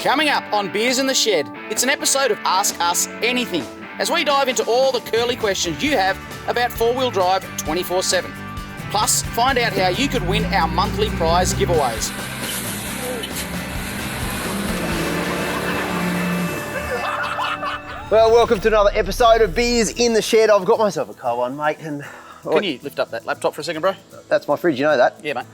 Coming up on Beers in the Shed, it's an episode of Ask Us Anything, as we dive into all the curly questions you have about four-wheel drive 24/7. Plus, find out how you could win our monthly prize giveaways. Well, welcome to another episode of Beers in the Shed. I've got myself a cold one, mate. And Can you lift up that laptop for a second, bro? that's my fridge, you know that? Yeah, mate.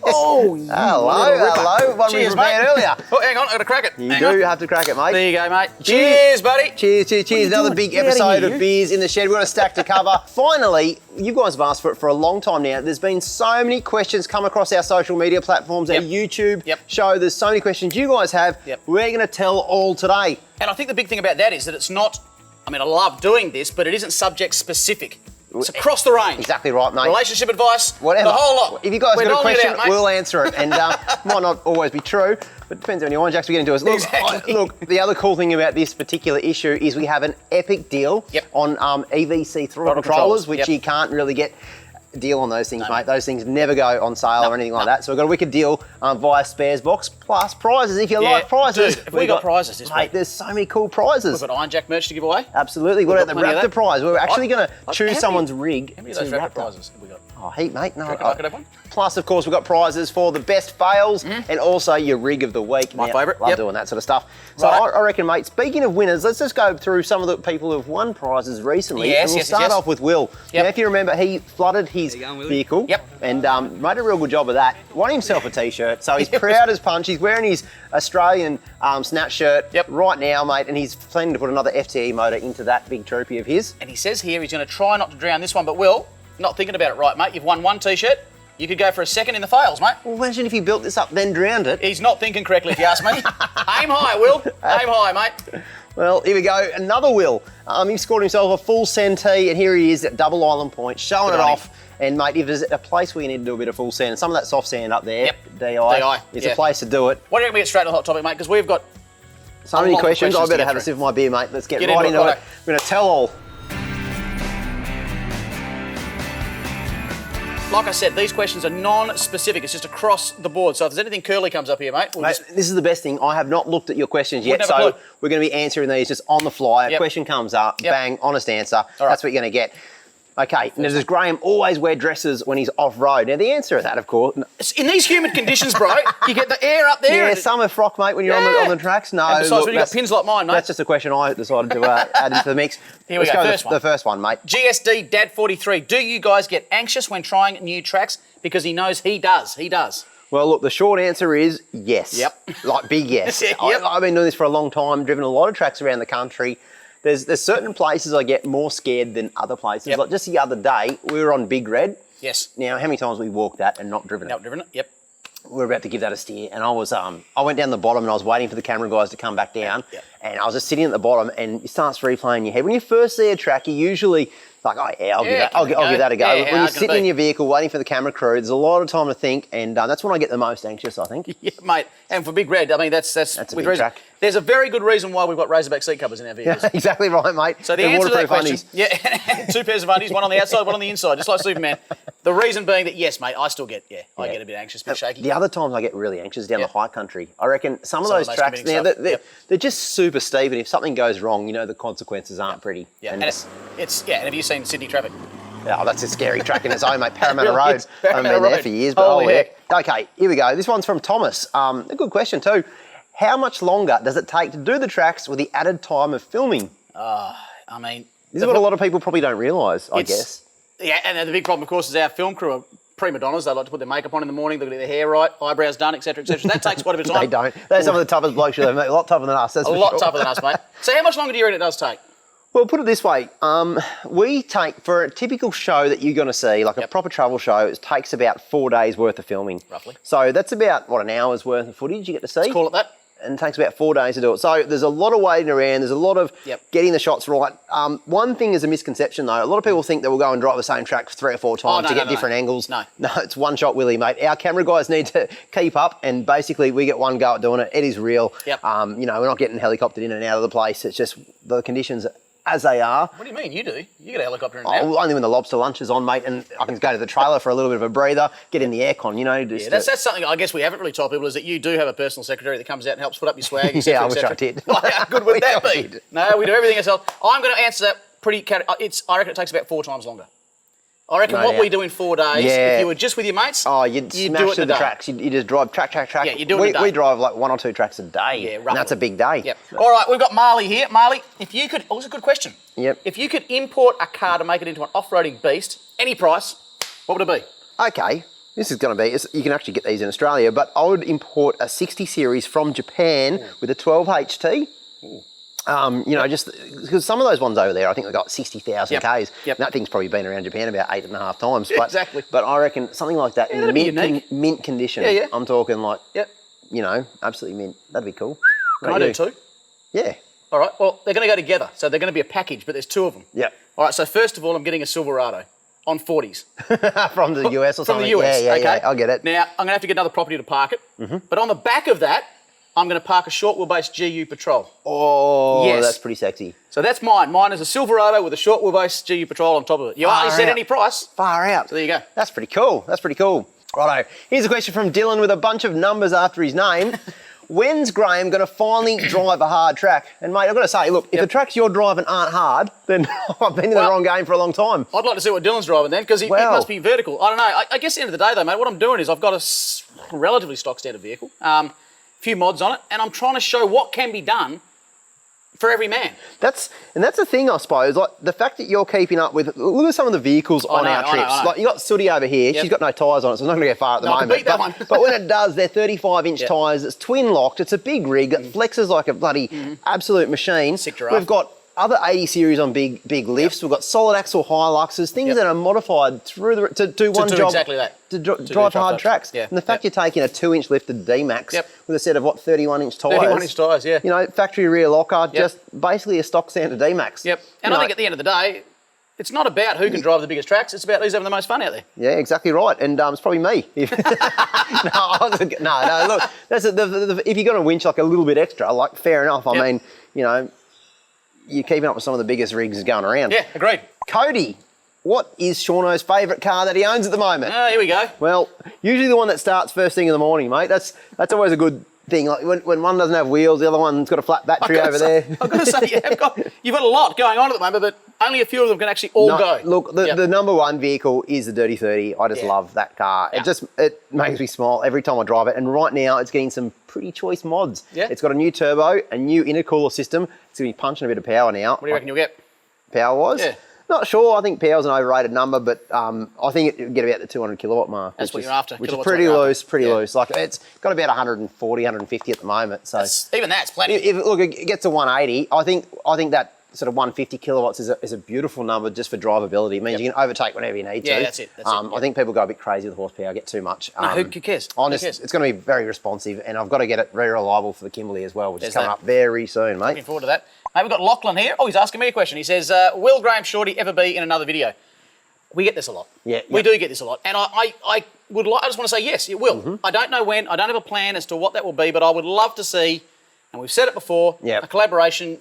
Oh, hello. One we Cheers, prepared mate. earlier. Oh, hang on, I've got to crack it. You do have to crack it, mate. There you go, mate. Cheers, buddy. Cheers. Another doing? big Get out of episode here, of Beers in the Shed. We've got a stack to cover. Finally, you guys have asked for it for a long time now. There's been so many questions come across our social media platforms, our YouTube show. There's so many questions you guys have. We're going to tell all today. And I think the big thing about that is that it's not, I mean, I love doing this, but it isn't subject specific. It's across the range. Exactly right, mate. Relationship advice, whatever. the whole lot. If you guys got a question, mate. we'll answer it. And might not always be true, but depends how many orange jacks we get into us. Look, Exactly. look, the other cool thing about this particular issue is we have an epic deal on EVC throttle controllers, which you can't really get a deal on those things, mate. Those things never go on sale or anything like that. So we've got a wicked deal via Spares Box, plus prizes if you like prizes. Dude, we got prizes this mate, week. there's so many cool prizes. We've got Iron Jack merch to give away. Absolutely. What about the plenty of Raptor that. prize? We're actually going to choose someone's rig. How many of those Raptor prizes have we got? Oh, heap, mate. No, I could have one? Plus, of course, we've got prizes for the best fails and also your rig of the week. My favourite. Love doing that sort of stuff. So I reckon, mate, speaking of winners, let's just go through some of the people who have won prizes recently. Yes, and we'll start off with Will. Now, if you remember, he flooded his vehicle and made a real good job of that. Won himself a T-shirt, so he's proud as punch. He's wearing his Australian snatch shirt right now, mate, and he's planning to put another FTE motor into that big troopy of his. And he says here he's going to try not to drown this one, but Will, not thinking about it right, mate. You've won one T-shirt. You could go for a second in the fails, mate. Well, imagine if he built this up then drowned it. He's not thinking correctly, if you ask me. Aim high, Will. Aim high, mate. Well, here we go. Another Will. He scored himself a full send tee, and here he is at Double Island Point, showing it off. And, mate, if there's a place where you need to do a bit of full sand, and some of that soft sand up there, DI, is a place to do it. Why don't we get straight to the hot topic, mate? Because we've got so many questions. I better have a sip of my beer, mate. Let's get right into it. We're going to tell all. Like I said, these questions are non-specific. It's just across the board. So if there's anything curly comes up here, mate, this is the best thing. I have not looked at your questions yet, so we're going to be answering these just on the fly. A question comes up, bang, honest answer. That's what you're going to get. Okay, now does Graham always wear dresses when he's off-road? Now, the answer to that, of course... In these humid conditions, bro, you get the air up there. Yeah, summer frock, mate, when you're on the tracks. No, and besides, when you've got pins like mine, mate. That's just a question I decided to add into the mix. Here we go, the first one, mate. GSD Dad 43. Do you guys get anxious when trying new tracks? Because he knows he does. He does. Well, look, the short answer is yes. Yep. Like, big yes. I've been doing this for a long time, driven a lot of tracks around the country. There's certain places I get more scared than other places. Like just the other day, we were on Big Red. Yes. Now, how many times have we walked that and not driven it? Not driven it, yep. We were about to give that a steer, and I went down the bottom and I was waiting for the camera guys to come back down, and I was just sitting at the bottom, and it starts replaying in your head. When you first see a track, you usually like, oh yeah, I'll give that a go. But when you're sitting in your vehicle waiting for the camera crew, there's a lot of time to think, and that's when I get the most anxious, I think. Yeah, mate. And for Big Red, I mean, that's a big track. There's a very good reason why we've got Razorback seat covers in our vehicles. Yeah, exactly right, mate. So the answer to that question, two pairs of undies, one on the outside, one on the inside, just like Superman. The reason being that, yes, mate, I still get, I get a bit anxious, a bit shaky. The other times I get really anxious down the high country. I reckon some of those tracks now, they're just super steep, and if something goes wrong, you know the consequences aren't pretty. Yeah, and and have you seen Sydney traffic? Yeah, that's a scary track in its own, mate. Parramatta really Road. I haven't been there for years, but holy heck. Okay, here we go. This one's from Thomas. A good question too. How much longer does it take to do the tracks with the added time of filming? I mean... This is what a lot of people probably don't realise, I guess. Yeah, and the big problem, of course, is our film crew are prima donnas. They like to put their makeup on in the morning, they've got their hair right, eyebrows done, etc., etc. That takes quite a bit of time. They don't. They're some of the toughest blokes you'll ever meet. A lot tougher than us, that's a lot tougher than us, mate. So how much longer do you reckon it does take? Well, put it this way. We take, for a typical show that you're going to see, like a proper travel show, it takes about 4 days worth of filming. Roughly. So that's about, an hour's worth of footage you get to see. Let's call it that. And it takes about 4 days to do it. So there's a lot of waiting around. There's a lot of getting the shots right. One thing is a misconception, though. A lot of people think that we'll go and drive the same track 3 or 4 times to get different angles. No, it's one shot Willy, mate. Our camera guys need to keep up, and basically we get one go at doing it. It is real. Yep. We're not getting helicoptered in and out of the place. It's just the conditions as they are. What do you mean? You do? You get a helicopter in Oh, only when the lobster lunch is on, mate, and I can go to the trailer for a little bit of a breather, get in the aircon, you know. Just that's something I guess we haven't really told people is that you do have a personal secretary that comes out and helps put up your swag, yeah, I wish I did. How good would that be? No, we do everything ourselves. I'm going to answer that I reckon it takes about 4 times longer. I reckon we do in 4 days, if you were just with your mates, you'd smash through the tracks. You just drive track. Yeah, you do it in a day. We drive like 1 or 2 tracks a day, yeah, and that's a big day. Yep. All right, we've got Marley here. Marley, if you could, it's a good question. Yep. If you could import a car to make it into an off-roading beast, any price, what would it be? Okay, this is going to be, you can actually get these in Australia, but I would import a 60 series from Japan with a 12 HT. Ooh. Just because some of those ones over there, I think they've got 60,000 Ks. Yep. That thing's probably been around Japan about 8.5 times. But, exactly. But I reckon something like that in mint condition. Yeah. I'm talking like, absolutely mint. That'd be cool. Can I do 2? Yeah. All right. Well, they're going to go together, so they're going to be a package, but there's 2 of them. Yeah. All right. So first of all, I'm getting a Silverado on 40s from the US or something. From the US. Yeah. I'll get it. Now I'm going to have to get another property to park it, but on the back of that, I'm going to park a short wheelbase GU Patrol. Oh, yes. That's pretty sexy. So that's mine. Mine is a Silverado with a short wheelbase GU Patrol on top of it. You hardly said any price. Far out. So there you go. That's pretty cool. Righto. Here's a question from Dylan with a bunch of numbers after his name. When's Graham going to finally drive a hard track? And mate, I've got to say, look, if the tracks you're driving aren't hard, then I've been in the wrong game for a long time. I'd like to see what Dylan's driving then, because he must be vertical. I don't know. I guess at the end of the day, though, mate, what I'm doing is I've got a relatively stock standard vehicle. Few mods on it, and I'm trying to show what can be done for every man. That's the thing, I suppose. Like the fact that you're keeping up with. Look at some of the vehicles on our trips. I know. Like you got Sooty over here. Yep. She's got no tyres on it, so it's not going to go far at the moment. Beat that one. But when it does, they're 35-inch tyres. It's twin locked. It's a big rig. It flexes like a bloody absolute machine. Sick giraffe. We've got other 80 series on big lifts. We've got solid axle Hiluxes, things that are modified through to do one job. Exactly that. To drive hard tracks. Yeah. And the fact you're taking a 2-inch lifted D-Max with a set of 31-inch tyres. 31-inch tyres, yeah. You know, factory rear locker, just basically a stock standard D-Max. Yep. And I think at the end of the day, it's not about who can drive the biggest tracks. It's about who's having the most fun out there. Yeah, exactly right. And it's probably me. No. Look, that's if you're going to winch like a little bit extra, like fair enough. I mean, you're keeping up with some of the biggest rigs going around. Yeah, agreed. Cody, what is Shauno's favourite car that he owns at the moment? Here we go. Well, usually the one that starts first thing in the morning, mate. That's always a good thing. Like when one doesn't have wheels, the other one's got a flat battery over there. I've got to say, you've got a lot going on at the moment, but only a few of them can actually go. Look, the number one vehicle is the Dirty 30. I just love that car. Yeah. It makes me smile every time I drive it. And right now, it's getting some pretty choice mods. Yeah. It's got a new turbo, a new intercooler system. It's going to be punching a bit of power now. What do you reckon you'll get? Power-wise? Yeah. Not sure. I think power's an overrated number, but I think it'll get about the 200 kilowatt mark. That's what you're after. Which is pretty loose, loose. Like it's got about 140, 150 at the moment. So even that's plenty. If it gets to 180, I think that sort of 150 kilowatts is a beautiful number just for drivability. It means you can overtake whenever you need to. Yeah, that's it. I think people go a bit crazy with horsepower, get too much. No, who cares? It's going to be very responsive, and I've got to get it very reliable for the Kimberley as well, which is coming up very soon, mate. Looking forward to that. Mate, we've got Lachlan here. Oh, he's asking me a question. He says, will Graham Shorty ever be in another video? We get this a lot. Yeah. We do get this a lot. And I just want to say yes, it will. Mm-hmm. I don't know when. I don't have a plan as to what that will be, but I would love to see, and we've said it before, a collaboration.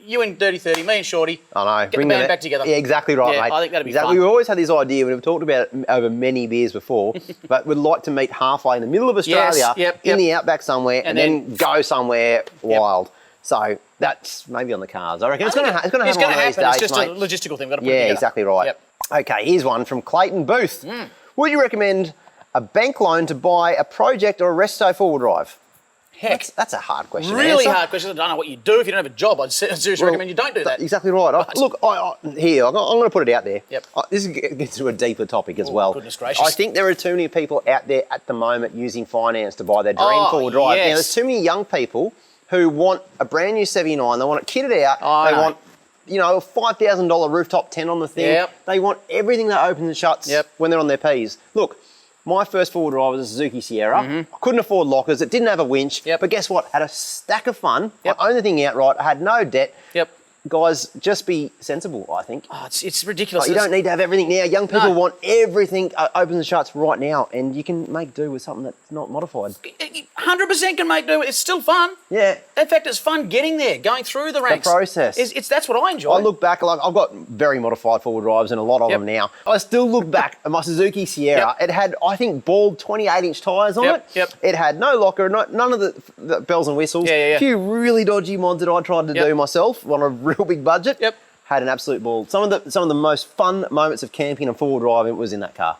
You and Dirty 30, me and Shorty. I know. Get the band back together. Yeah, exactly right, mate. I think that'd be fun. We've always had this idea, we've talked about it over many beers before, but we'd like to meet halfway in the middle of Australia, in the outback somewhere, and then go somewhere wild. So that's maybe on the cards. I reckon it's going to happen. It's just a logistical thing. We've got to put it together. Exactly right. Yep. Okay, here's one from Clayton Booth. Would you recommend a bank loan to buy a project or a resto four-wheel drive? Heck, that's a hard question. Really hard question. I don't know what you do if you don't have a job. I'd seriously recommend you don't do that. Exactly right. I'm going to put it out there. Yep. This gets to a deeper topic as well. Goodness gracious. I think there are too many people out there at the moment using finance to buy their dream four-wheel drive. Yes. Now, there's too many young people who want a brand new 79. They want it kitted out. They want, a $5,000 rooftop tent on the thing. Yep. They want everything that opens and shuts when they're on their P's. Look, my first four-wheel drive was a Suzuki Sierra. I couldn't afford lockers. It didn't have a winch. But guess what? Had a stack of fun. I owned the thing outright. I had no debt. Guys, just be sensible, I think. Oh, it's ridiculous. You don't need to have everything now. Young people want everything opens and shuts right now, and you can make do with something that's not modified. 100%. 100% can make do. It's still fun. Yeah. In fact, it's fun getting there, going through the ranks. The process. That's what I enjoy. I look back, like I've got very modified four-wheel drives and a lot of them now. I still look back at my Suzuki Sierra. It had, I think, bald 28-inch tyres on it. It had no locker, none of the bells and whistles. A few really dodgy mods that I tried to do myself on a real big budget. Had an absolute ball. Some of the most fun moments of camping and four-wheel driving was in that car.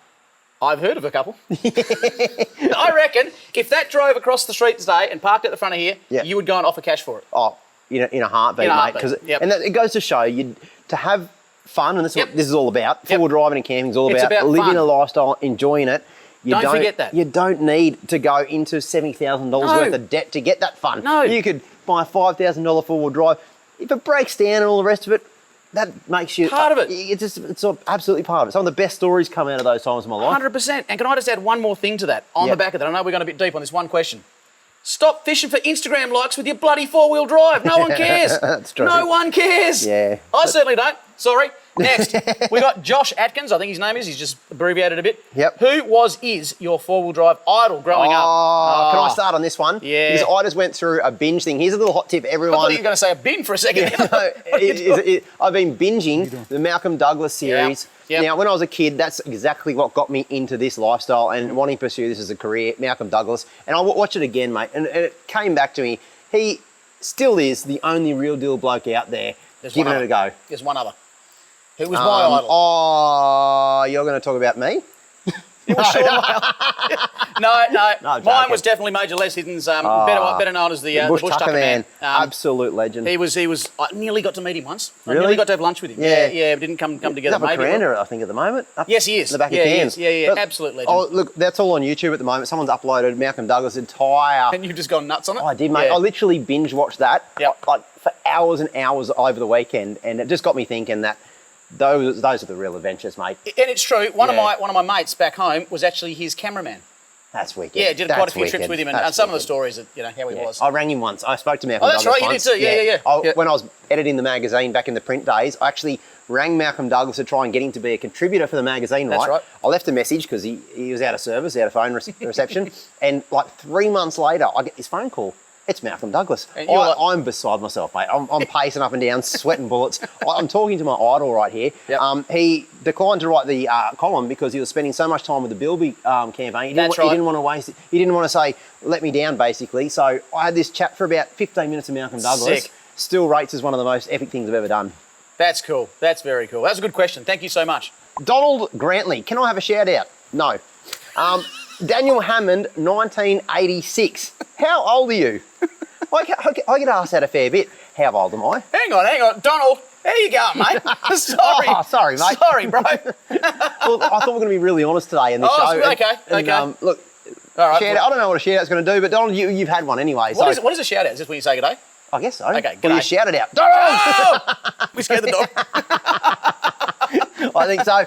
I've heard of a couple. I reckon if that drove across the street today and parked at the front of here, you would go and offer cash for it. Oh, in a heartbeat, mate. And it goes to show you to have fun, and this is what this is all about. Four-wheel driving and camping is all about living fun. A lifestyle, enjoying it. Don't forget that. You don't need to go into $70,000 worth of debt to get that fun. No. You could buy a $5,000 four-wheel drive. If it breaks down and all the rest of it, that makes you... part of it. It's absolutely part of it. Some of the best stories come out of those times in my life. 100%. And can I just add one more thing to that? On the back of that, I know we're going a bit deep on this one question. Stop fishing for Instagram likes with your bloody four-wheel drive. No one cares. That's true. No one cares. Yeah. I certainly don't. Sorry. Next, we got Josh Atkins, I think his name is. He's just abbreviated a bit. Who is your four-wheel drive idol growing up? Can I start on this one? Yeah. Because I just went through a binge thing. Here's a little hot tip, everyone. I thought you were going to say a bin for a second. I've been binging the Malcolm Douglas series. Now, when I was a kid, that's exactly what got me into this lifestyle and wanting to pursue this as a career, Malcolm Douglas. And I watched it again, mate, and it came back to me. He still is the only real deal bloke out there giving it a go. There's one other. Who was my idol? Oh, you're going to talk about me? No. Mine was definitely Major Les Hitton's, better known as the Bush Tucker Man. Absolute legend. He was. I nearly got to meet him once. Really? I nearly got to have lunch with him. Yeah. We didn't come together. He's up at Miranda, I think, at the moment. Yes, he is. In the back of Cairns. Yeah. Absolute legend. Oh, look, that's all on YouTube at the moment. Someone's uploaded Malcolm Douglas' entire... And you've just gone nuts on it? I did, mate. I literally binge watched that like for hours and hours over the weekend, and it just got me thinking that those are the real adventures, mate. And it's true. One of my mates back home was actually his cameraman. That's wicked. Yeah, did quite a few trips with him, and some of the stories that how he was. I rang him once. I spoke to Malcolm Douglas. Oh, that's right. Once. You did too. Yeah. When I was editing the magazine back in the print days, I actually rang Malcolm Douglas to try and get him to be a contributor for the magazine. That's right. I left a message because he was out of service, out of phone reception, and like 3 months later, I get this phone call. It's Malcolm Douglas. I'm beside myself, mate. I'm pacing up and down, sweating bullets. I'm talking to my idol right here. He declined to write the column because he was spending so much time with the Bilby campaign. He didn't want to waste it. He didn't want to say, let me down, basically. So I had this chat for about 15 minutes with Malcolm Douglas. Sick. Still rates as one of the most epic things I've ever done. That's cool. That's very cool. That's a good question. Thank you so much. Donald Grantley. Can I have a shout out? No. Daniel Hammond, 1986. How old are you? I get asked that a fair bit. How old am I? Hang on. Donald, how you going, mate? Sorry. Oh, sorry, mate. Sorry, bro. Well, I thought we were going to be really honest today in this show. Okay. Look, all right. I don't know what a shout out's going to do, but Donald, you've had one anyway. What is a shout out? Is this when you say good day? I guess so. Okay, Well, you shout it out. Donald! We scared the dog. I think so.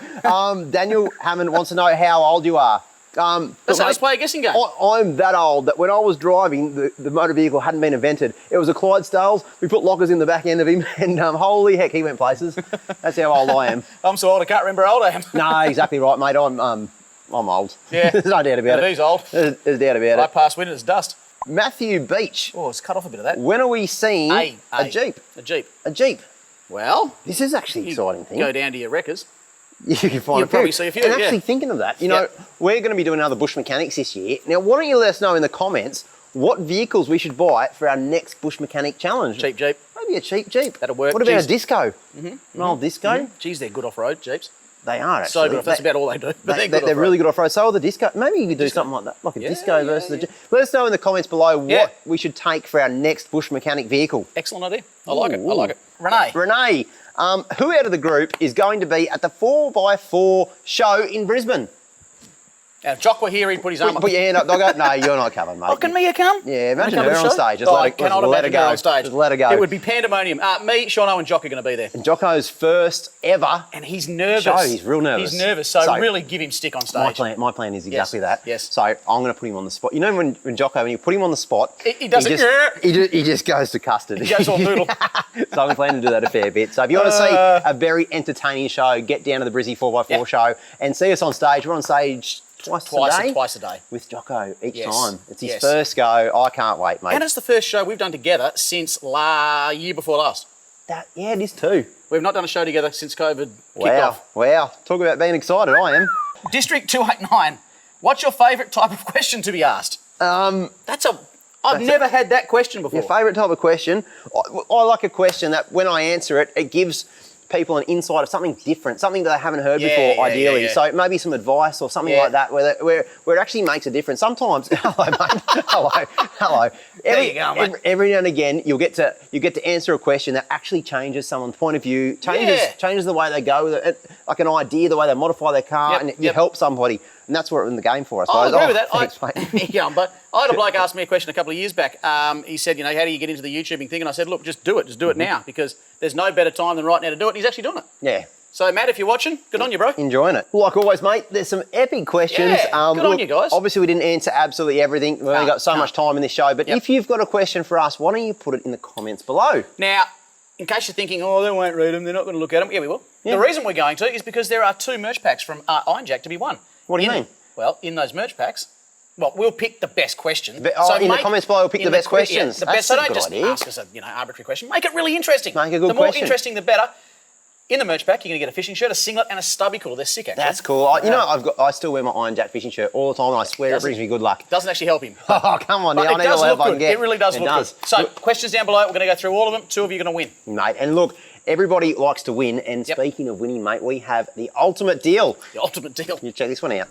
Daniel Hammond wants to know how old you are. Let's play a guessing game. I'm that old that when I was driving, the motor vehicle hadn't been invented. It was a Clydesdales. We put lockers in the back end of him, and holy heck, he went places. That's how old I am. I'm so old I can't remember how old I am. No, exactly right, mate. I'm old. Yeah. There's no doubt about it. He's old. There's doubt about it. I pass wind and it's dust. Matthew Beach. Oh, it's cut off a bit of that. When are we seeing a Jeep? A Jeep. A Jeep. Well, this is actually an exciting thing. Go down to your wreckers. You can find You'll probably see a few. And actually thinking of that, we're going to be doing another Bush Mechanics this year. Now, why don't you let us know in the comments what vehicles we should buy for our next Bush Mechanic challenge? Cheap Jeep. Maybe a cheap Jeep. That'll work. What about a disco? An old disco? Geez, they're good off-road Jeeps. They are actually. So good. That's about all they do. They're really good off-road. So are the disco. Maybe you could do something like that, like a disco versus a Jeep. Let us know in the comments below what we should take for our next Bush Mechanic vehicle. Excellent idea. I like it. Renee, who out of the group is going to be at the 4x4 show in Brisbane? Now, if Jock were here, he'd put his arm up. Put your hand up, doggo. No, you're not coming, mate. Oh, can Mia come? Yeah, imagine her on stage. Just let her go. On stage. Just let her go. It would be pandemonium. Me, Shaun and Jock are going to be there. And Jocko's first ever. And he's nervous. Show. He's real nervous. He's nervous, so really give him stick on stage. My plan is exactly that. Yes. So I'm going to put him on the spot. You know when Jocko, when you put him on the spot, he does he just goes to custard. He goes all noodle. So I'm planning to do that a fair bit. So if you want to see a very entertaining show, get down to the Brizzy 4x4 show and see us on stage. We're on stage twice a day. With Jocko each Yes. time. It's his Yes. first go. I can't wait, mate. And it's the first show we've done together since year before last. Yeah, it is too. We've not done a show together since COVID kicked Wow, off. wow. Talk about being excited. I am. District 289. What's your favourite type of question to be asked? I've never had that question before. Your favourite type of question? I like a question that when I answer it, it gives people an insight of something different, something that they haven't heard before, ideally. Yeah. So maybe some advice or something like that where it actually makes a difference. Sometimes, hello, mate. Hello. There you go, mate. Every now and again, you get to answer a question that actually changes someone's point of view, changes the way they go with it, like an idea, the way they modify their car, and you help somebody. And that's what we're in the game for, I suppose. I agree with that. Thanks, mate. Yeah, but I had a bloke ask me a question a couple of years back. He said, how do you get into the YouTubing thing? And I said, look, just do it. Just do it now, because there's no better time than right now to do it. And he's actually doing it. Yeah. So, Matt, if you're watching, good on you, bro. Enjoying it. Like always, mate, there's some epic questions. Yeah, good on you guys. Obviously, we didn't answer absolutely everything. We've only got so much time in this show. But if you've got a question for us, why don't you put it in the comments below? Now, in case you're thinking, oh, they won't read them, they're not going to look at them. Yeah, we will. Yeah. The reason we're going to is because there are 2 merch packs from Iron Jack to be won. What do you mean? Well, in those merch packs, we'll pick the best question. In the comments below, we'll pick the best questions. Yeah, the best. So don't just ask us a arbitrary question. Make it really interesting. Make a good question. The more interesting, the better. In the merch pack, you're going to get a fishing shirt, a singlet, and a stubby cooler. They're sick, actually. That's cool. I still wear my Iron Jack fishing shirt all the time, and I swear it brings me good luck. Doesn't actually help him. Oh, come on. But I it need does all look help I good. can get. It really does look good. So, questions down below. We're going to go through all of them. 2 of you are going to win. Mate, and look, everybody likes to win. And speaking of winning, mate, we have the ultimate deal. The ultimate deal. You check this one out.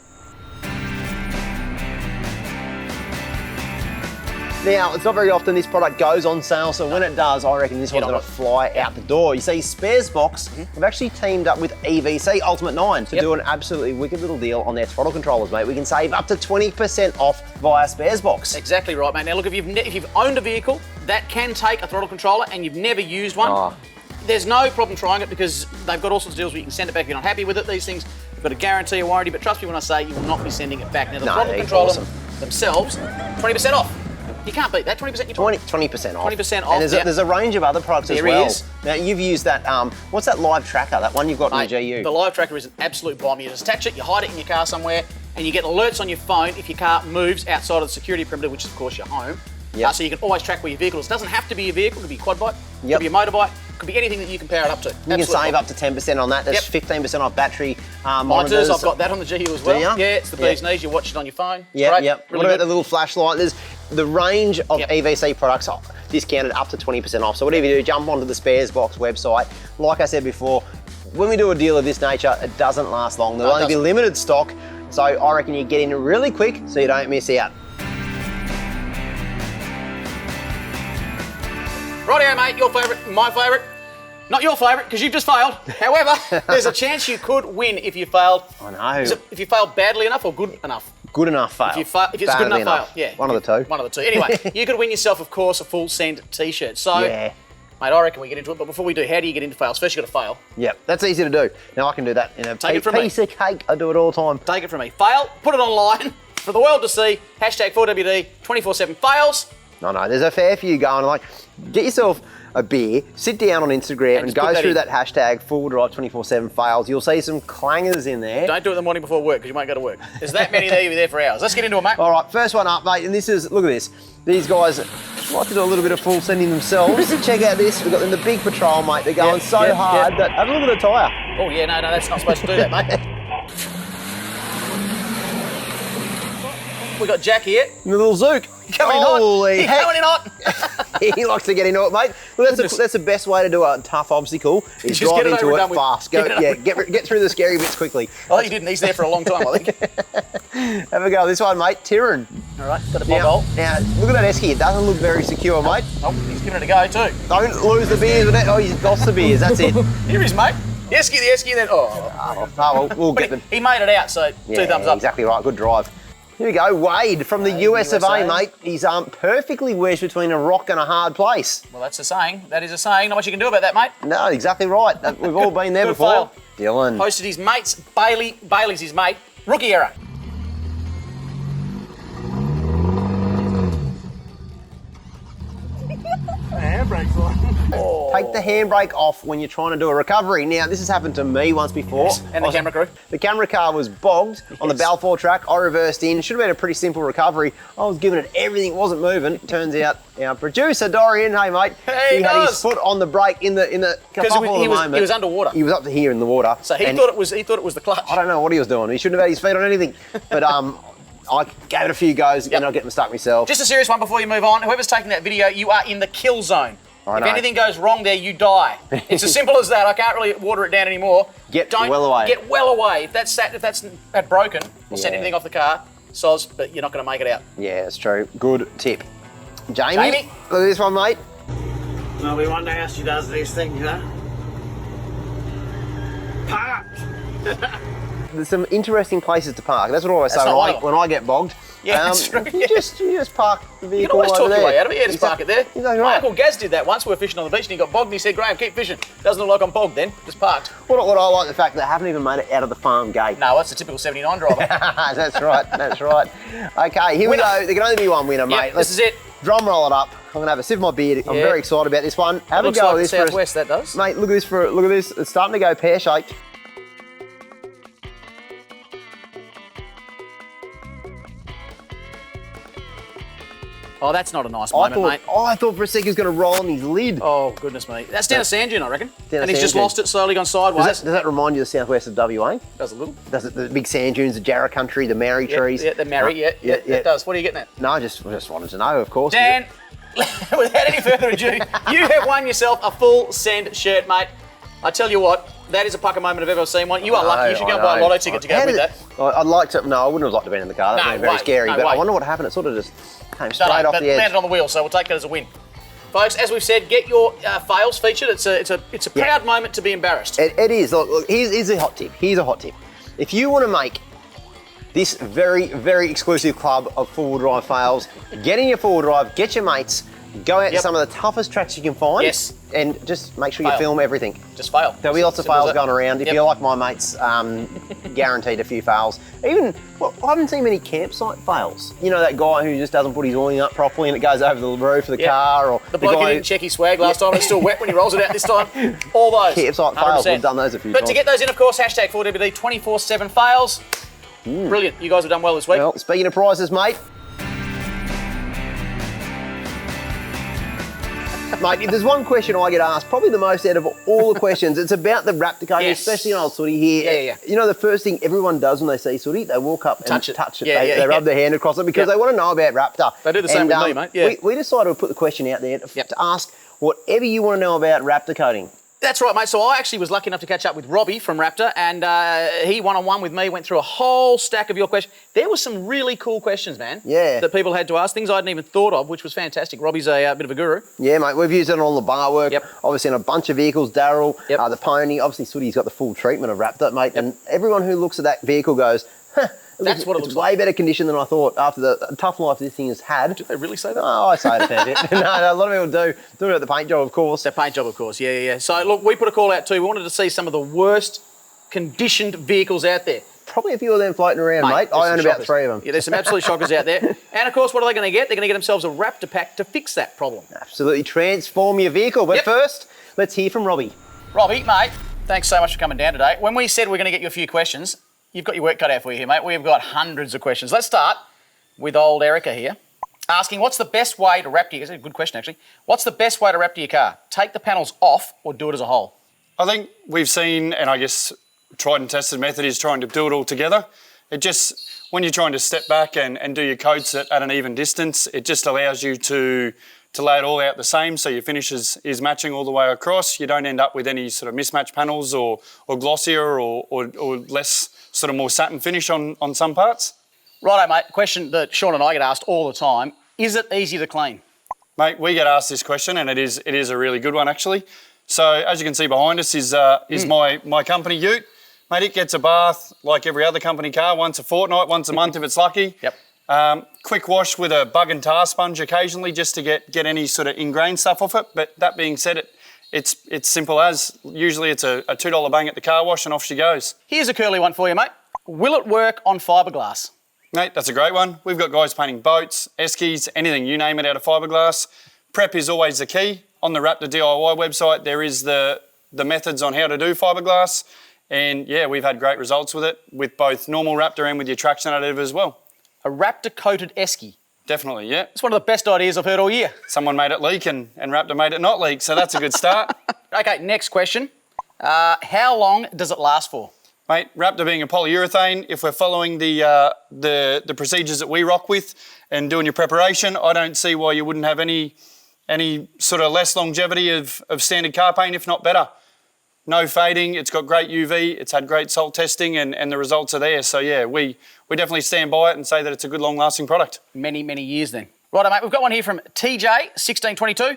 Now, it's not very often this product goes on sale, so when it does, I reckon this one's going to fly out the door. You see, Spares Box have actually teamed up with EVC Ultimate 9 to do an absolutely wicked little deal on their throttle controllers, mate. We can save up to 20% off via Spares Box. Exactly right, mate. Now, look, if you've owned a vehicle that can take a throttle controller and you've never used one, there's no problem trying it, because they've got all sorts of deals where you can send it back if you're not happy with it. These things, you've got a guarantee, a warranty, but trust me when I say you will not be sending it back. Now, the throttle controller themselves, 20% off. You can't beat that, 20%. 20% off. 20% off. And there's a range of other products as well. There is. Now, you've used that, what's that live tracker, that one you've got in your GU? The live tracker is an absolute bomb. You just attach it, you hide it in your car somewhere, and you get alerts on your phone if your car moves outside of the security perimeter, which is, of course, your home. So you can always track where your vehicle is. It doesn't have to be your vehicle. It could be a quad bike, it could be a motorbike, it could be anything that you can power it up to. You can save up to 10% on that. There's 15% off battery monitors. I've got that on the GU as well. Yeah, it's the bee's knees. You watch it on your phone. Really what about the little flashlight? There's the range of EVC products discounted up to 20% off. So whatever you do, jump onto the Spares Box website. Like I said before, when we do a deal of this nature, it doesn't last long. There'll only be limited stock. So I reckon you get in really quick so you don't miss out. Rightio, mate, your favourite, my favourite. Not your favourite, because you've just failed. However, there's a chance you could win if you failed. I know. If you failed badly enough or good enough? Good enough fail. If it's good enough fail, yeah. One of the two. One of the two. Anyway, you could win yourself, of course, a full send t-shirt. So, mate, I reckon we get into it. But before we do, how do you get into fails? First, you've got to fail. Yep, that's easy to do. Now, I can do that in a piece of cake. I do it all the time. Take it from me. Fail, put it online for the world to see. Hashtag 4WD 24/7 fails. No, there's a fair few going. Like, get yourself a beer, sit down on Instagram and go through that hashtag #4WD 24/7fails. You'll see some clangers in there. Don't do it the morning before work, because you won't go to work. There's that many there, you'll be there for hours. Let's get into it, mate. All right, first one up, mate, and this is, look at this. These guys like to do a little bit of full sending themselves. Check out this. We've got them the big patrol, mate. They're going so hard that, have a look at the tyre. Oh, yeah, no, that's not supposed to do that, mate. We got Jack here. The little Zook. Coming in hot. Coming in hot. He likes to get into it, mate. Well, that's the best way to do a tough obstacle. Is just drive into it fast. Get through the scary bits quickly. Oh, he didn't. He's there for a long time, I think. Have a go at this one, mate. Tyrrell. All right, got a bog hole. Now, look at that Esky. It doesn't look very secure, mate. Oh, he's giving it a go too. Don't lose the beers with it. Oh, he's lost the beers. That's it. Here he is, mate. The Esky, then. Well, we'll get them. He made it out, so 2 thumbs up. Exactly right. Good drive. Here we go, Wade from the US of A, mate. He's perfectly wedged between a rock and a hard place. Well, that's a saying. That is a saying. Not much you can do about that, mate. No, exactly right. We've all been there before. Fail. Dylan. Posted his mates, Bailey's his mate. Rookie error. Handbrake's on. Take the handbrake off when you're trying to do a recovery. Now, this has happened to me once before. Yes. And the camera crew. The camera car was bogged on the Balfour track. I reversed in. Should have been a pretty simple recovery. I was giving it everything. It wasn't moving. Turns out our producer, Dorian, hey mate, he had his foot on the brake in the kerfuffle he was underwater. He was up to here in the water. So he thought it was the clutch. I don't know what he was doing. He shouldn't have had his feet on anything. But I gave it a few goes and I get stuck myself. Just a serious one before you move on. Whoever's taking that video, you are in the kill zone. If anything goes wrong there, you die. It's as simple as that. I can't really water it down anymore. Get well away. Get well away. If that's broken or set anything off the car, soz, but you're not going to make it out. Yeah, it's true. Good tip. Jamie, look at this one, mate. Well, we wonder how she does these things, huh? Park! There's some interesting places to park. That's what I always say when I get bogged. Yeah, that's true. You just park the vehicle. You can always talk your way out of it. Yeah, just park it there. Exactly right. My Uncle Gaz did that once. We were fishing on the beach and he got bogged and he said, Graham, keep fishing. Doesn't look like I'm bogged then. Just parked. What I like the fact that I haven't even made it out of the farm gate. No, that's a typical 79 driver. That's right. That's right. Okay, here we go. There can only be one winner, mate. This is it. Drum roll it up. I'm going to have a sip of my beer. I'm very excited about this one. Have a go like at this. Southwest, that does. Mate, look at this. Look at this. It's starting to go pear-shaped. Oh, that's not a nice moment, mate. I thought for a second he was going to roll on his lid. Oh, goodness me. That's down a sand dune, I reckon. And he's just lost it, slowly gone sideways. Does that remind you of the southwest of WA? Does a little. Does it? The big sand dunes, the Jarrah country, the Marri trees? Yeah, the Marri, it does. What are you getting at? No, I just wanted to know, of course. Dan, without any further ado, you have won yourself a full send shirt, mate. I tell you what, that is a pucker moment I've ever seen one. You are lucky. You should go and buy a lotto ticket to go with that. I'd like to. No, I wouldn't have liked to be in the car. That would be very scary. But I wonder what happened. It sort of just came straight off the edge. Landed on the wheel, so we'll take that as a win. Folks, as we've said, get your fails featured. It's a proud moment to be embarrassed. It is. Look, here's a hot tip. Here's a hot tip. If you want to make this very, very exclusive club of four-wheel drive fails, get in your four-wheel drive, get your mates, go out to some of the toughest tracks you can find. Yes. And just make sure you film everything. Just fail. There'll be lots of fails going around. If you're like my mates, guaranteed a few fails. Even, I haven't seen many campsite fails. You know that guy who just doesn't put his awning up properly and it goes over the roof of the car, or the bloke who didn't check his swag last time and it's still wet when he rolls it out this time. All those. Campsite fails, we've done those a few times. But to get those in, of course, hashtag 4WD 24/7 fails. Brilliant. You guys have done well this week. Well, speaking of prizes, mate. Mate, if there's one question I get asked, probably the most out of all the questions, it's about the Raptor coating, especially on old Sooty here. Yeah. You know, the first thing everyone does when they see Sooty, they walk up and touch it. They rub their hand across it because they want to know about Raptor. They do the same with me, mate. Yeah. We decided to put the question out there to ask whatever you want to know about Raptor coating. That's right, mate. So I actually was lucky enough to catch up with Robbie from Raptor, and he one-on-one with me went through a whole stack of your questions. There were some really cool questions, man. Yeah. That people had to ask, things I hadn't even thought of, which was fantastic. Robbie's a bit of a guru. Yeah, mate. We've used it on all the bar work. Obviously, on a bunch of vehicles. Darryl, the Pony. Obviously, Sooty's got the full treatment of Raptor, mate. And everyone who looks at that vehicle goes, huh. That's what it looks like. Way better condition than I thought after the tough life this thing has had. Do they really say that? Oh, I say it a fair bit. No, a lot of people do. Do it at the paint job, of course. The paint job, of course. Yeah. So, look, we put a call out too. We wanted to see some of the worst conditioned vehicles out there. Probably a few of them floating around, mate. I own about 3 of them. Yeah, there's some absolute shockers out there. And, of course, what are they going to get? They're going to get themselves a Raptor pack to fix that problem. Absolutely. Transform your vehicle. But first, let's hear from Robbie. Robbie, mate, thanks so much for coming down today. When we said we're going to get you a few questions, you've got your work cut out for you here, mate. We've got hundreds of questions. Let's start with old Erica here, asking what's the best way to Raptor your... It's a good question, actually. What's the best way to Raptor your car? Take the panels off or do it as a whole? I think we've seen, and I guess tried and tested method is trying to do it all together. It just, when you're trying to step back and do your coats at an even distance, it just allows you to lay it all out the same, so your finish is matching all the way across. You don't end up with any sort of mismatched panels or glossier or less sort of more satin finish on some parts. Righto, mate. Question that Shaun and I get asked all the time. Is it easy to clean? Mate, we get asked this question, and it is a really good one, actually. So, as you can see behind us is my company ute. Mate, it gets a bath like every other company car, once a fortnight, once a month if it's lucky. Quick wash with a bug and tar sponge occasionally just to get any sort of ingrained stuff off it. But that being said, it's simple as. Usually it's a $2 bang at the car wash and off she goes. Here's a curly one for you, mate. Will it work on fiberglass? Mate, that's a great one. We've got guys painting boats, eskies, anything, you name it, out of fiberglass. Prep is always the key. on the Raptor DIY website, there is the methods on how to do fiberglass. And yeah, we've had great results with it, with both normal Raptor and with your traction additive as well. A Raptor coated esky. Definitely, yeah. It's one of the best ideas I've heard all year. Someone made it leak and Raptor made it not leak, so that's a good start. Okay, next question. How long does it last for? Mate, Raptor being a polyurethane, if we're following the procedures that we rock with and doing your preparation, I don't see why you wouldn't have any sort of less longevity of standard car paint, if not better. No fading, it's got great UV, it's had great salt testing and the results are there. So yeah, we definitely stand by it and say that it's a good long-lasting product. Many, many years then. Righto, mate, we've got one here from TJ1622.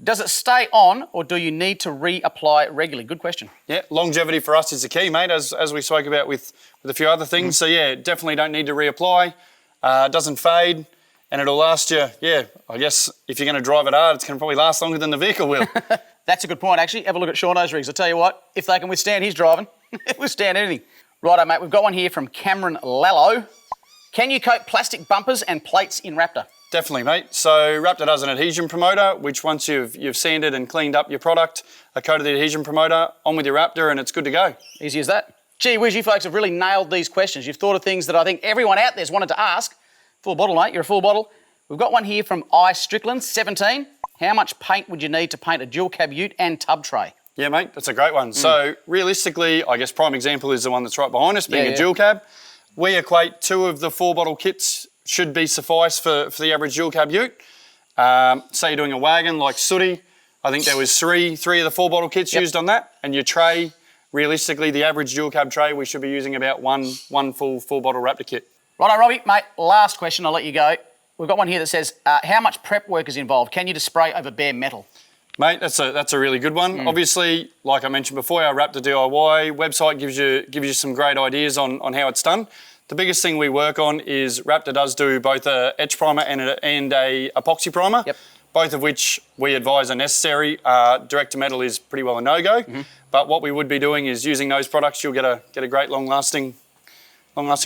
Does it stay on or do you need to reapply regularly? Good question. Yeah, longevity for us is the key, mate, as we spoke about with a few other things. So yeah, definitely don't need to reapply. It doesn't fade and it'll last you, yeah, I guess if you're going to drive it hard, it's going to probably last longer than the vehicle will. That's a good point, actually. Have a look at Shauno's rigs. I'll tell you what, if they can withstand his driving, withstand anything. Righto, mate, we've got one here from Cameron Lallo. Can you coat plastic bumpers and plates in Raptor? Definitely, mate. So Raptor does an adhesion promoter, which once you've sanded and cleaned up your product, coated the adhesion promoter, on with your Raptor and it's good to go. Easy as that. Gee whiz, you folks have really nailed these questions. You've thought of things that I think everyone out there's wanted to ask. Full bottle, mate, you're a full bottle. We've got one here from I Strickland, 17. How much paint would you need to paint a dual cab ute and tub tray? Yeah, mate, that's a great one. So realistically, I guess prime example is the one that's right behind us, being a dual cab. We equate 2 of the 4-bottle kits should be suffice for the average dual cab ute. Say you're doing a wagon like Sooty, I think there was three of the 4-bottle kits used on that. And your tray, realistically, the average dual cab tray, we should be using about one full 4-bottle Raptor kit. Righto, Robbie, mate, last question, I'll let you go. We've got one here that says, how much prep work is involved? Can you just spray over bare metal? Mate, that's a really good one. Obviously, like I mentioned before, our Raptor DIY website gives you some great ideas on how it's done. The biggest thing we work on is Raptor does do both a etch primer and a epoxy primer, both of which we advise are necessary. Direct to metal is pretty well a no-go, but what we would be doing is using those products, you'll get a great long-lasting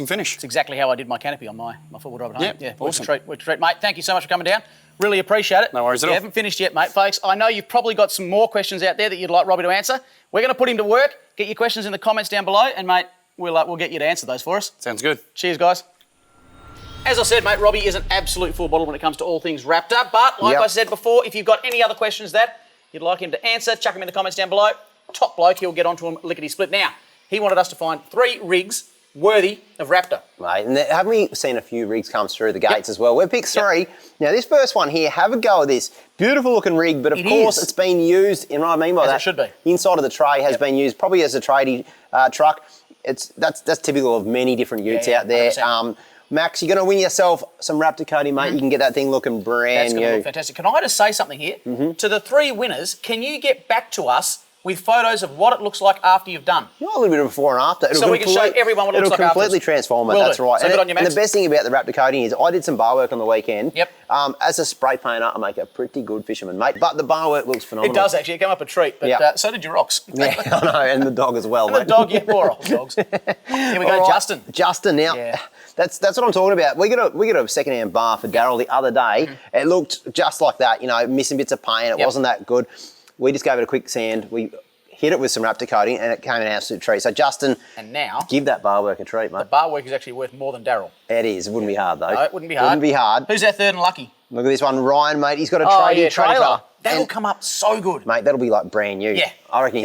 finish. It's exactly how I did my canopy on my four-wheel drive at home. Yeah, awesome. awesome. Worked a treat, mate. Thank you so much for coming down. Really appreciate it. No worries at all. You haven't finished yet, mate, folks. I know you've probably got some more questions out there that you'd like Robbie to answer. We're going to put him to work. Get your questions in the comments down below, and mate, we'll get you to answer those for us. Sounds good. Cheers, guys. As I said, mate, Robbie is an absolute full bottle when it comes to all things Raptor. But like I said before, if you've got any other questions that you'd like him to answer, chuck them in the comments down below. Top bloke, he'll get onto them lickety-split. Now, he wanted us to find 3 rigs worthy of Raptor. Mate, and haven't we seen a few rigs come through the gates as well? We've picked 3. Now, this first one here, have a go at this. Beautiful looking rig, but of course it's been used, you know what I mean by that? It should be. The inside of the tray has been used probably as a tradie truck. That's typical of many different utes out there. 100%. Max, you're going to win yourself some Raptor coating, mate. You can get that thing looking brand That's new. going to look fantastic. Can I just say something here? To the 3 winners, can you get back to us with photos of what it looks like after you've done? You know, a little bit of before and after. So we can show everyone what it looks like It'll completely afterwards. transform it, Will that's do. right. So good on you, Max. And the best thing about the Raptor coating is I did some bar work on the weekend. Yep. As a spray painter, I make a pretty good fisherman, mate. But the bar work looks phenomenal. It does actually. It came up a treat, but so did your rocks. Yeah, I know, and the dog as well, And the mate. dog, yeah, poor old dogs. Here we go, All right, Justin. Justin, now, that's what I'm talking about. We got a second-hand bar for Daryl the other day. It looked just like that, you know, missing bits of paint. It wasn't that good. We just gave it a quick sand. We hit it with some Raptor coating, and it came an absolute treat. So, Justin, and now give that bar work a treat, mate. the bar work is actually worth more than Daryl. It is. It wouldn't be hard, though. No, it wouldn't be hard. Wouldn't be hard. Who's our third and lucky? Look at this one, Ryan, mate. He's got a tradie trailer. That'll come up so good. Mate, that'll be like brand new. Yeah. I reckon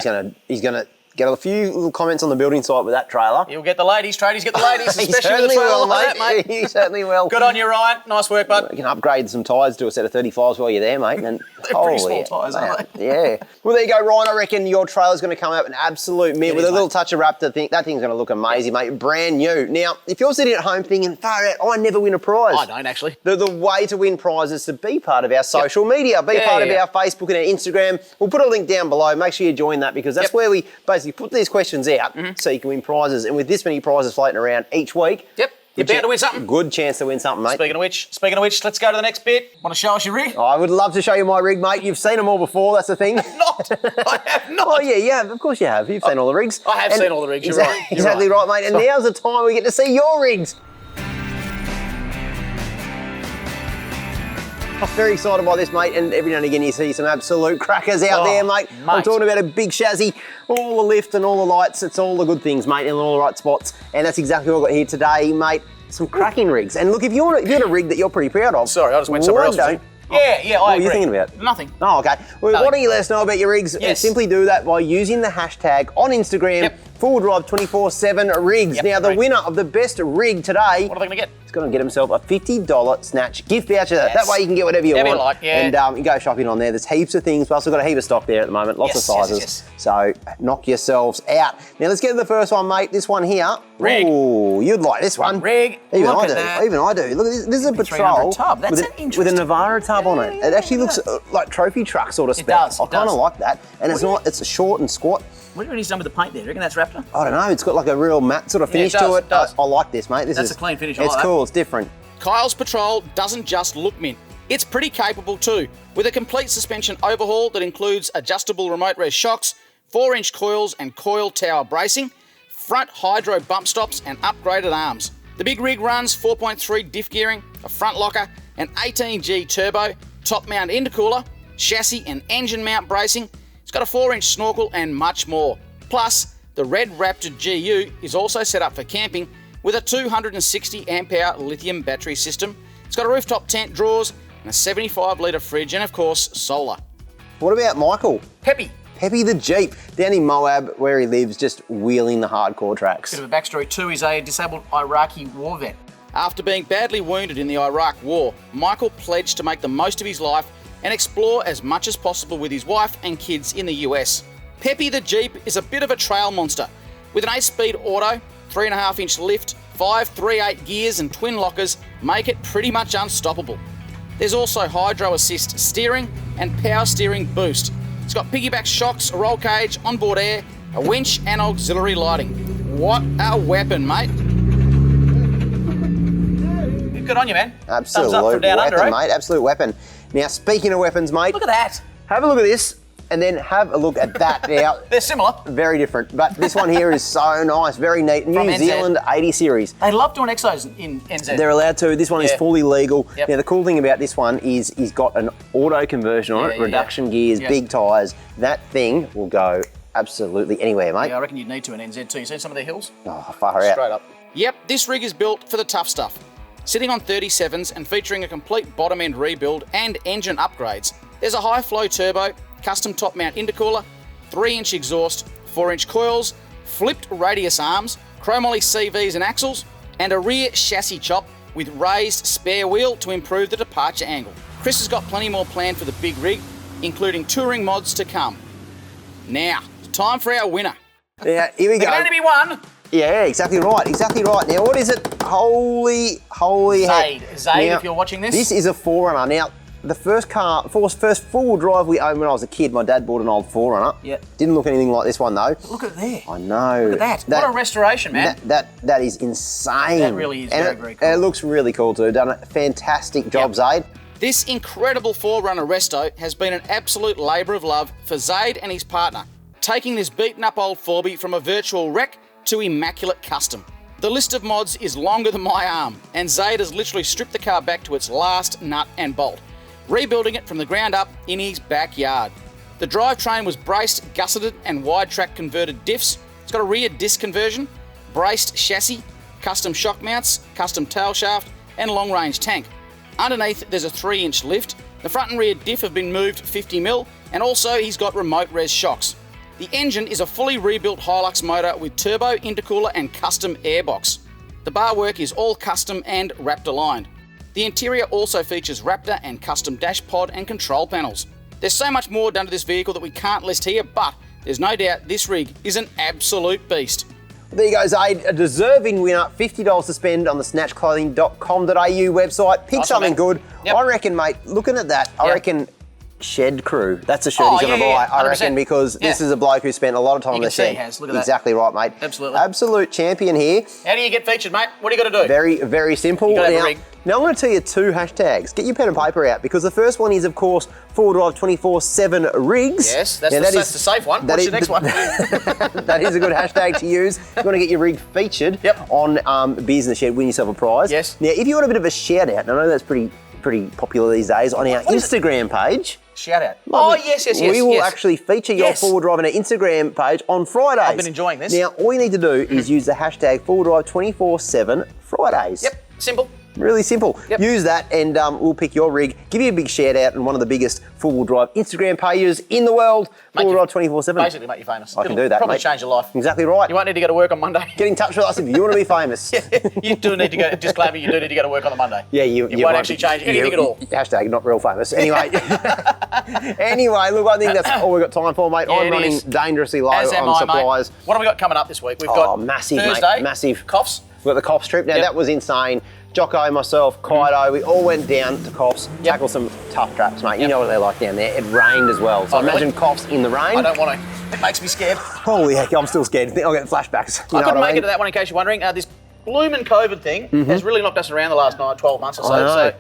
he's gonna get a few little comments on the building site with that trailer. He'll get the ladies, tradies get the ladies, He especially with a certainly trailer will, like that, mate. He certainly will. Good on you, Ryan. Nice work, bud. You can upgrade some tyres to a set of 35s while you're there, mate. And They're pretty small tyres, aren't they? Yeah. Well, there you go, Ryan. I reckon your trailer's going to come out an absolute mint with a little touch of Raptor. That thing's going to look amazing, mate. Brand new. Now, if you're sitting at home thinking, far out, I never win a prize. I don't, actually. The way to win prizes is to be part of our social media, be part of our Facebook and our Instagram. We'll put a link down below. Make sure you join that because that's where we basically put these questions out so you can win prizes. And with this many prizes floating around each week, you're bound to win something. Good chance to win something, mate. Speaking of which, let's go to the next bit. Want to show us your rig? I would love to show you my rig, mate. You've seen them all before, that's the thing. I have not. Oh, yeah, you have. Of course you have. You've seen all the rigs. I have seen all the rigs, you're right. You're exactly right, mate. And now's the time we get to see your rigs. Very excited by this, mate, and every now and again you see some absolute crackers out there, mate. I'm talking about a big chassis, all the lift and all the lights, it's all the good things, mate, in all the right spots, and that's exactly what I've got here today, mate. Some cracking rigs. And look, if you're a rig that you're pretty proud of, sorry, I just went somewhere else. I Yeah, what I are you agree. thinking about? Nothing. Oh, okay. Well, why don't you let us know about your rigs and Yes. simply do that by using the hashtag on Instagram, Full Drive 24/7 rigs. Yep, now, the great. winner of the best rig today What are they going to get? is going to get himself a $50 Snatch gift voucher. That way you can get whatever you want. Like, yeah. And you go shopping on there. There's heaps of things. Plus, we've got a heap of stock there at the moment. Lots of sizes. Yes. So knock yourselves out. Now, let's get to the first one, mate. This one here. Rig. Ooh, you'd like this one. Rig. Even Look I at do. that. Even I do. Look at this. This is a 300 Patrol tub. That's with an with a interesting- Navara tub on it. It actually looks like trophy truck sort of spec. does, I it kind of does. like that. And it's not. It's short and squat. What do you reckon he's done with the paint there? Do you reckon that's Raptor? I don't know. It's got like a real matte sort of Yeah, it finish to does, it. it does. I like this, mate. This That's is a clean finish, I It's like that. cool. It's different. Kyle's Patrol doesn't just look mint. It's pretty capable too, with a complete suspension overhaul that includes adjustable remote res shocks, 4-inch coils and coil tower bracing, front hydro bump stops and upgraded arms. The big rig runs 4.3 diff gearing, a front locker, an 18G turbo, top mount intercooler, chassis and engine mount bracing. It's got a 4-inch snorkel and much more. Plus, the red Raptor GU is also set up for camping with a 260 amp hour lithium battery system. It's got a rooftop tent, drawers, and a 75 litre fridge, and of course, solar. What about Michael? Peppy. Peppy the Jeep, down in Moab where he lives, just wheeling the hardcore tracks. Bit of a backstory too, he's a disabled Iraqi war vet. After being badly wounded in the Iraq War, Michael pledged to make the most of his life and explore as much as possible with his wife and kids in the US. Peppy the Jeep is a bit of a trail monster. With an 8-speed auto, 3.5-inch lift, 5 3/8 gears and twin lockers make it pretty much unstoppable. There's also hydro assist steering and power steering boost. It's got piggyback shocks, a roll cage, onboard air, a winch and auxiliary lighting. What a weapon, mate. Good on you, man. Absolute Thumbs up from down weapon, under, eh? mate. Absolute weapon. Now, speaking of weapons, mate, Look at that. have a look at this and then have a look at that. Now, They're similar. very different, but this one here is so nice, very neat. From New NZ. Zealand 80 series. They love doing exos in NZ. They're allowed to. This one is Yeah. fully legal. Yep. Now, the cool thing about this one is he's got an auto conversion on it, Yeah. reduction gears, Yeah. big tyres. That thing will go absolutely anywhere, mate. Yeah, I reckon you'd need to in NZ too. You seen some of their hills? Oh, far out. Straight up. Yep, this rig is built for the tough stuff. Sitting on 37s and featuring a complete bottom end rebuild and engine upgrades. There's a high flow turbo, custom top mount intercooler, 3-inch exhaust, 4-inch coils, flipped radius arms, chromoly CVs and axles, and a rear chassis chop with raised spare wheel to improve the departure angle. Chris has got plenty more planned for the big rig, including touring mods to come. Now, time for our winner. Yeah, here we There go. can only be one. Yeah, exactly right. Exactly right. Now, what is it? Holy Zaid. heck. Zaid, Now, if you're watching this. This is a 4Runner. Now, the first four-wheel drive we owned when I was a kid, my dad bought an old 4Runner. Yeah. Didn't look anything like this one, though. Look at there. I know. Look at that. What a restoration, man. That is insane. That really is And very, it, very cool. and it looks really cool, too. Done a fantastic job, Zaid. This incredible 4Runner resto has been an absolute labour of love for Zaid and his partner, taking this beaten up old 4B from a virtual wreck to immaculate custom. The list of mods is longer than my arm, and Zaid has literally stripped the car back to its last nut and bolt, rebuilding it from the ground up in his backyard. The drivetrain was braced, gusseted and wide track converted diffs. It's got a rear disc conversion, braced chassis, custom shock mounts, custom tail shaft and long range tank. Underneath there's a 3-inch lift. The front and rear diff have been moved 50mm, and also he's got remote res shocks. The engine is a fully rebuilt Hilux motor with turbo, intercooler and custom airbox. The bar work is all custom and Raptor lined. The interior also features Raptor and custom dash pod and control panels. There's so much more done to this vehicle that we can't list here, but there's no doubt this rig is an absolute beast. There you go, Zaid. A deserving winner. $50 to spend on the snatchclothing.com.au website. Pick Nice something one, good. mate. Yep. I reckon, mate, looking at that, I Yep. reckon Shed Crew. That's a shirt Oh, he's going to yeah, buy, yeah, I 100%. reckon, because this Yeah. is a bloke who spent a lot of time You on the can see he shed. has. Look at that. Exactly right, mate. Absolutely. Absolute champion here. How do you get featured, mate? What do you got to do? Very, very simple. You gotta have a Now, rig. now I'm going to tell you 2 hashtags. Get your pen and paper out, because the first one is, of course, 4Drive 24/7 rigs. Yes, that's, Now, that's the safe one. that What's is- your next one? That is a good hashtag to use. If you want to get your rig featured Yep. on Beers in the Shed, win yourself a prize. Yes. Now, if you want a bit of a shout out, and I know that's pretty pretty popular these days, on our Instagram page. Shout out. Lovely. Oh, yes. We will actually feature your four-wheel drive on our Instagram page on Fridays. I've been enjoying this. Now, all you need to do is use the hashtag four-wheel drive 24/7 Fridays. Yep, simple. Really simple. Yep. Use that and we'll pick your rig, give you a big shout out on one of the biggest four-wheel drive Instagram pages in the world, four-wheel drive 24/7. Basically make you famous. I can do that, Probably mate. change your life. Exactly right. You won't need to go to work on Monday. Get in touch with us if you want to be famous. You do need to go, disclaimer, you do need to go to work on the Monday. Yeah, you won't might actually change anything at all. Hashtag not real famous. Anyway, anyway, look, I think that's all we've got time for, mate. Yeah, I'm it running is. dangerously low As am on I, supplies. mate. What have we got coming up this week? We've got massive, Thursday, mate, massive. Coffs. We've got the Coffs trip. Now, that was insane. Jocko, myself, Kaido, we all went down to Coffs, tackled some tough traps, mate. You know what they're like down there. It rained as well. So imagine Coffs in the rain. I don't want to. It makes me scared. Holy heck, I'm still scared. I think I'll get flashbacks. I couldn't make it to that one in case you're wondering. This blooming COVID thing has really knocked us around the last 12 months or so. I know. So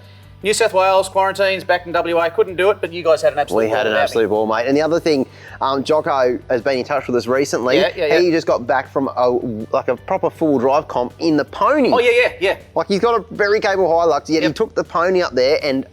New South Wales, quarantines, back in WA, couldn't do it, but you guys had an absolute We had an absolute ball, mate. And the other thing, Jocko has been in touch with us recently. Yeah. He just got back from a proper full drive comp in the pony. Oh, yeah. Like, he's got a very capable Hilux, yet he took the pony up there and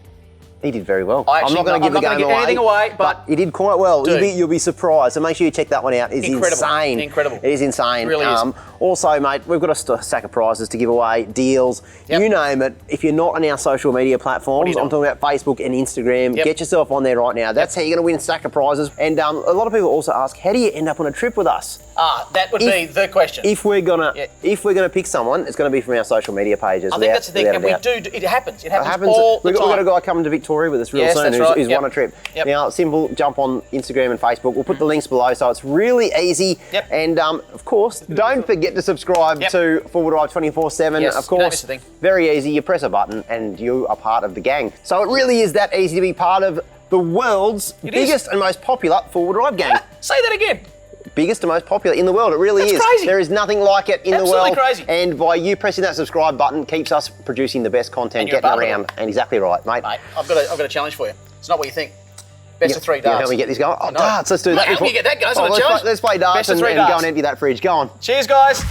he did very well. I'm not going to give anything away, but he did quite well. You'll be surprised. So make sure you check that one out. It's insane. Incredible. It is insane. It really is. Also, mate, we've got a stack of prizes to give away, deals, you name it. If you're not on our social media platforms, I'm talking about Facebook and Instagram, get yourself on there right now. That's how you're going to win a stack of prizes. And a lot of people also ask, how do you end up on a trip with us? That would be the question. If we're gonna pick someone, it's gonna be from our social media pages. I think that's the thing, and it happens. It happens all the time. We've got a guy coming to Victoria with us real soon who's won a trip. Now, simple, jump on Instagram and Facebook. We'll put the links below, so it's really easy. And of course, don't forget to subscribe to Forward Drive 24/7. Yes, of course, very easy. You press a button and you are part of the gang. So it really is that easy to be part of the world's biggest and most popular four-wheel drive gang. Say that again. Biggest and most popular in the world. It really is. Crazy. There is nothing like it in the world. Crazy. And by you pressing that subscribe button keeps us producing the best content, getting around. And exactly right, mate. I've got a challenge for you. It's not what you think. Best of 3 darts. How we get this going? Darts. Let's do that. How can you get that, guys? Let's play darts and go and empty that fridge. Go on. Cheers, guys.